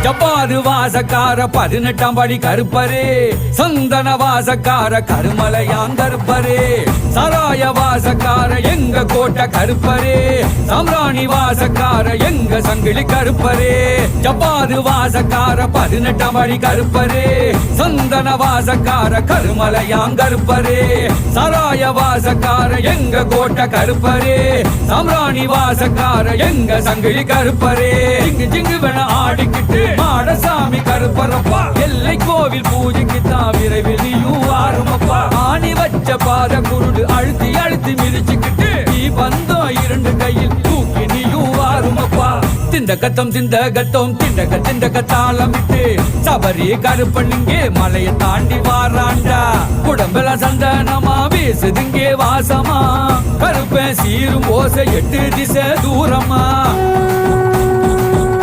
ஜப்பாது வாசக்கார 18ஆம் படி கருப்பரே, சந்தன வாசக்கார கருமலையாங்கருப்பரே, சராய வாசக்கார எங்க கோட்டை கருப்பரே, சாம்ராணி வாசக்கார எங்க சங்கிலி கருப்பரே. ஜப்பாது வாசக்கார 18ஆம் படி கருப்பரே, சந்தன வாசக்கார கருமலையாங்கருப்பரே, சராய வாசக்கார எங்க கோட்டை கருப்பரே, சாம்ராணி வாசக்கார எங்க சங்கிலி கருப்பரே. ஜிங்கு ஜிங்கு வேண ஆடிக்கிட்டு மாடசாமி கருப்பரப்பா, எல்லை கோவில் பூஜைக்கு தான் விரைவில் நீயும் ஆறுமப்பா. ஆணி வச்ச பாத குருடு அழுத்தி அழுத்தி மிதிச்சுக்கிட்டு நீ வந்தோம் 2 கையில் தூக்கி நீயும் ஆறுமப்பா. திண்டகத்தம் திண்டக தாளம் விட்டு சபரி கருப்பண்ணிங்கே மலையை தாண்டி வாராண்டா. உடம்புல சந்தனமா வீசுதுங்கே வாசமா, கருப்பன் சீரும் ஓசை 8 திசை தூரமா.